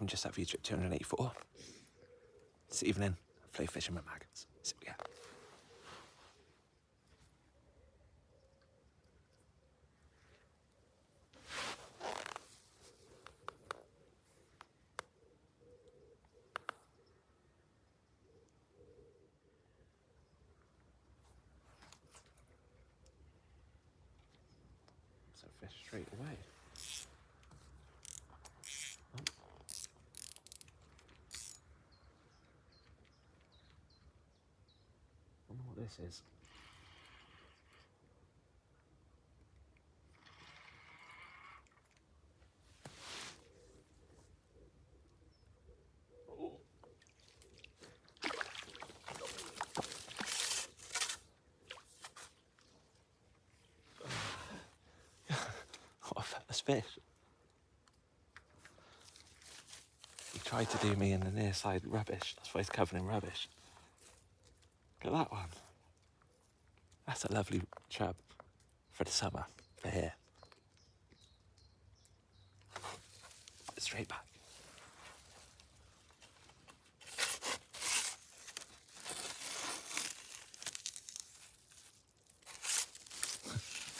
welcome just at Trip 284. This evening, flow fishing with maggots. So, yeah. So fish straight away. Oh. I wonder what this is. What a first fish. He tried to do me in the near side rubbish. That's why he's covered in rubbish. Look at that one. That's a lovely chub for the summer, for here. Straight back.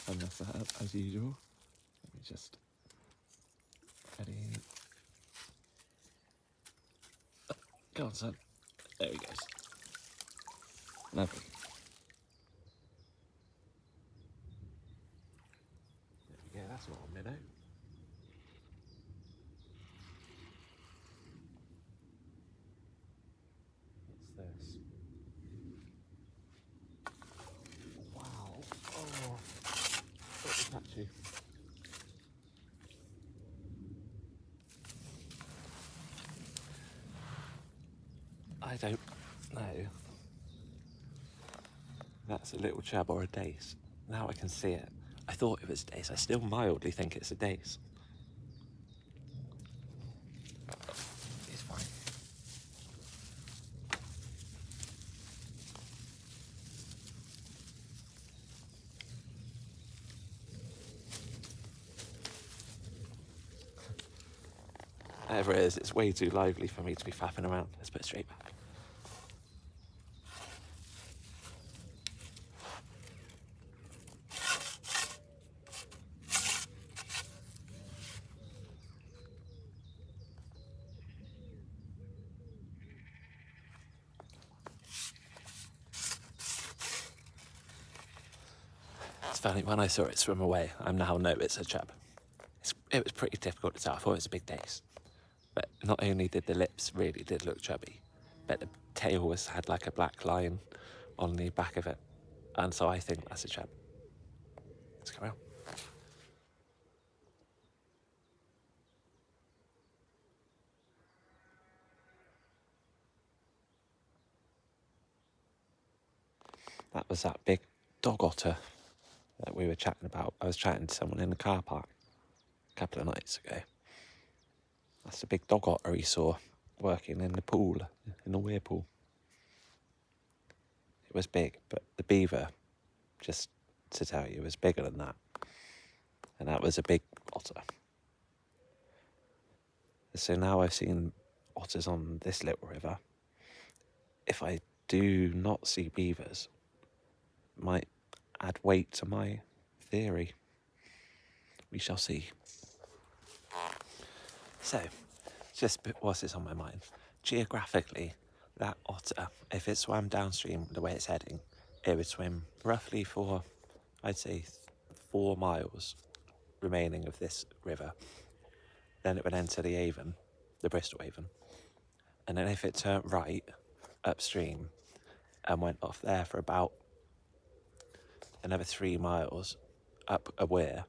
I messed that up as usual. Let me just ready. Oh, go on, son. There he goes. Lovely. There we go. That's not a minnow. What's this? Wow. Oh. What was that to? I don't know. That's a little chub or a dace. Now I can see it. I thought it was a dace. I still mildly think it's a dace. It's fine. Whatever it is, it's way too lively for me to be faffing around. Let's put it straight back. It's funny, when I saw it swim away, I now know it's a chub. It was pretty difficult to tell. I thought it was a big dace. But not only did the lips really did look chubby, but the tail had like a black line on the back of it. And so I think that's a chub. Let's go out. That was that big dog otter that we were chatting about. I was chatting to someone in the car park a couple of nights ago. That's the big dog otter he saw working in the pool, in the weir pool. It was big, but the beaver, just to tell you, was bigger than that. And that was a big otter. So now I've seen otters on this little river. If I do not see beavers, it might add weight to my theory. We shall see. So, just whilst it's on my mind, geographically, that otter, if it swam downstream the way it's heading, it would swim roughly for, I'd say, 4 miles remaining of this river. Then it would enter the Avon, the Bristol Avon. And then if it turned right upstream and went off there for about another 3 miles up a weir,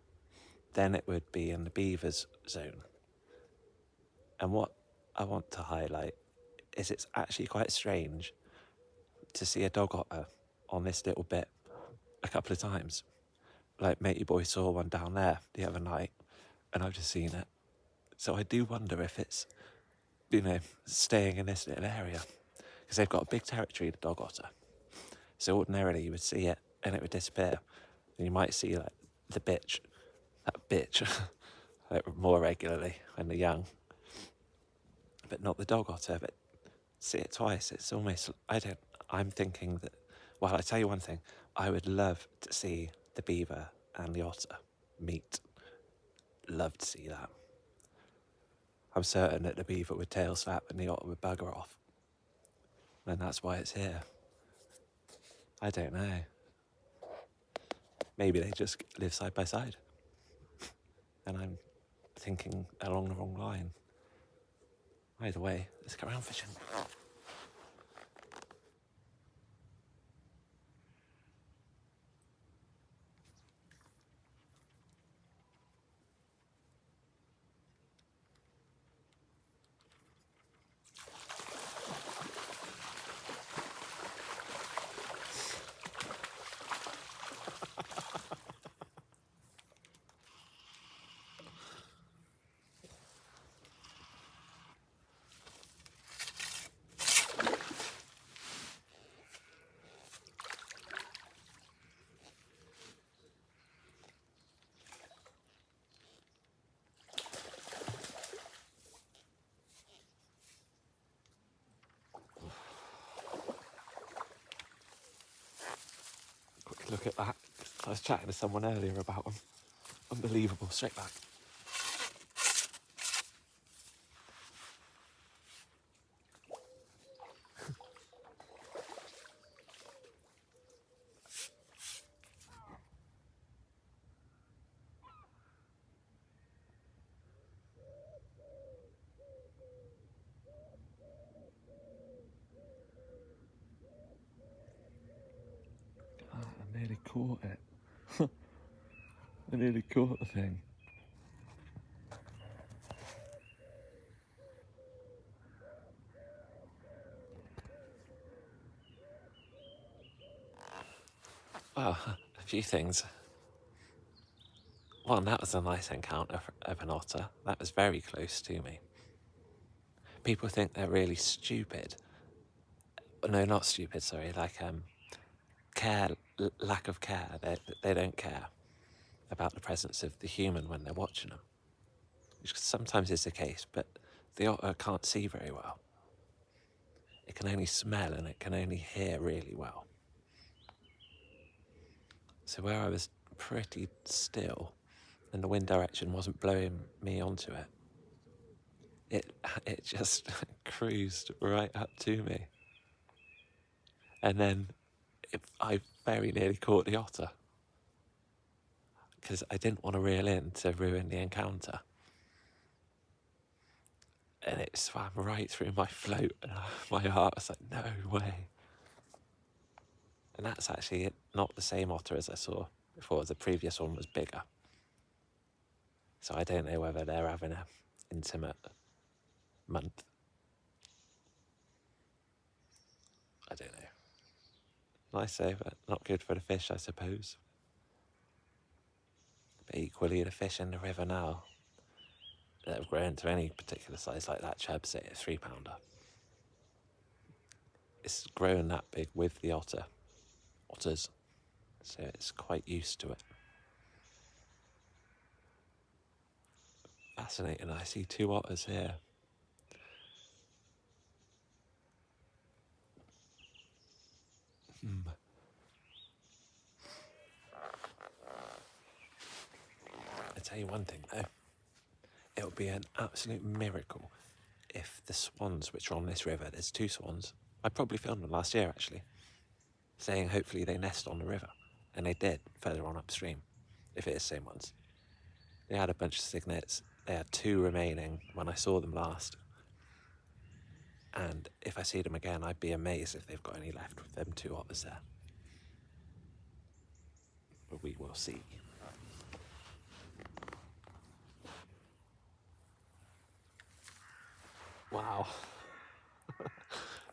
then it would be in the beavers zone. And what I want to highlight is it's actually quite strange to see a dog otter on this little bit a couple of times. Like matey boy saw one down there the other night, and I've just seen it. So I do wonder if it's, staying in this little area, because they've got a big territory, the dog otter. So ordinarily you would see it and it would disappear, and you might see like that bitch, like more regularly when they're young. but not the dog otter. But see it twice, it's almost, I'm thinking that, well, I tell you one thing, I would love to see the beaver and the otter meet. Love to see that. I'm certain that the beaver would tail slap and the otter would bugger off. And that's why it's here. I don't know. Maybe they just live side by side. And I'm thinking along the wrong line. Either way, let's go around fishing. Quick look at that. I was chatting to someone earlier about them. Unbelievable, straight back. I nearly caught it. I nearly caught the thing. Well, a few things. One, that was a nice encounter of an otter. That was very close to me. People think they're really stupid. No, not stupid, sorry. Like, lack of care. They don't care about the presence of the human when they're watching them. Which sometimes is the case, but the otter can't see very well. It can only smell and it can only hear really well. So where I was pretty still and the wind direction wasn't blowing me onto it, it just cruised right up to me. And then I very nearly caught the otter because I didn't want to reel in to ruin the encounter. And it swam right through my float and my heart was like, no way. And that's actually not the same otter as I saw before. The previous one was bigger. So I don't know whether they're having an intimate month. I don't know. Nice though, but not good for the fish, I suppose. But equally, the fish in the river now that have grown to any particular size, like that chub, say a 3-pounder, it's grown that big with the otters, so it's quite used to it. Fascinating. I see 2 otters here. I tell you one thing though, it would be an absolute miracle if the swans which are on this river, there's 2 swans, I probably filmed them last year actually, saying hopefully they nest on the river, and they did further on upstream, if it is the same ones. They had a bunch of cygnets, they had 2 remaining when I saw them last, and if I see them again I'd be amazed if they've got any left with them 2 otters there. But we will see. Wow.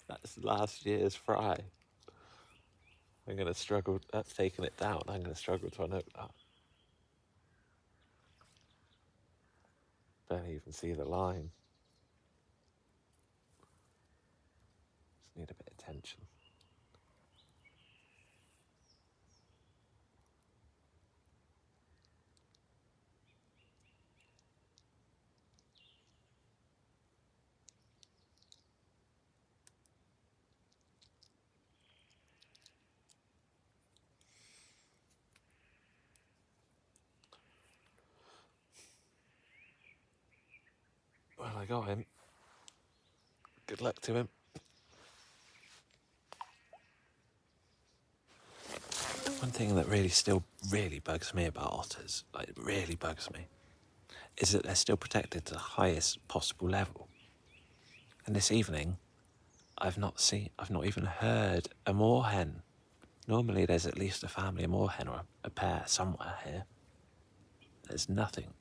That's last year's fry. I'm going to struggle, that's taking it down, I'm going to struggle to unoak that. Don't even see the line. Just need a bit of tension. I got him. Good luck to him. One thing that really bugs me about otters, like it really bugs me, is that they're still protected to the highest possible level. And this evening, I've not even heard a moorhen. Normally there's at least a family of moorhen or a pair somewhere here. There's nothing.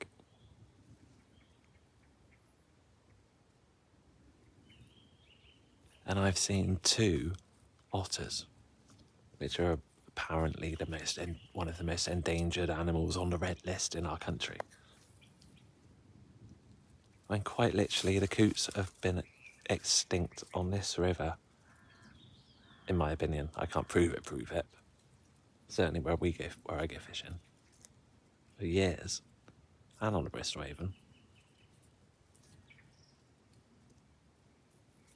And I've seen 2 otters, which are apparently one of the most endangered animals on the red list in our country. When quite literally the coots have been extinct on this river, in my opinion. I can't prove it. Certainly where I go fishing. For years. And on the Bristol Avon.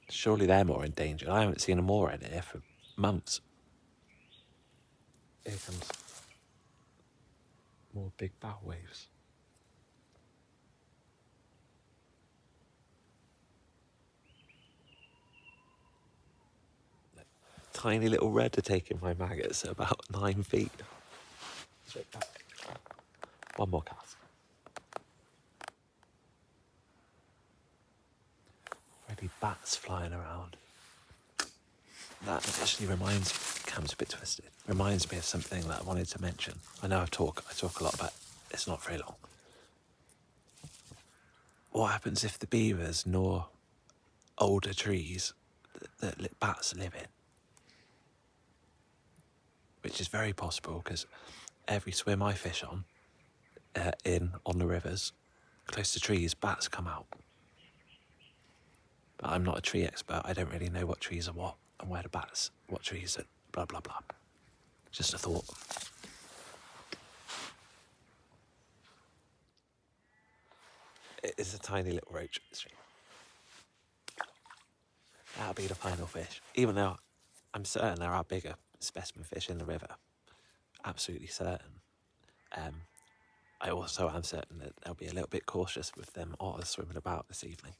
Surely they're more endangered. I haven't seen a moorhen here for months. Here comes more big bow waves. Tiny little redder taking my maggots at about 9 feet. Straight back. One more cast. Already bats flying around. That actually Cam's a bit twisted. Reminds me of something that I wanted to mention. I know I talk a lot, but it's not very long. What happens if the beavers gnaw older trees that bats live in? Which is very possible because every swim I fish on the rivers, close to trees, bats come out. But I'm not a tree expert. I don't really know what trees are what and what trees are blah, blah, blah. Just a thought. It is a tiny little roach in the stream. That'll be the final fish. Even though I'm certain there are bigger specimen fish in the river. Absolutely certain. I also am certain that they'll be a little bit cautious with them otters swimming about this evening.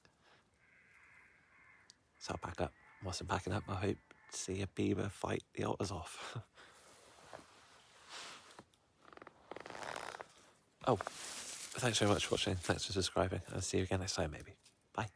So I'll pack up. Whilst I'm packing up, I hope to see a beaver fight the otters off. Oh, thanks very much for watching. Thanks for subscribing. I'll see you again next time, maybe. Bye.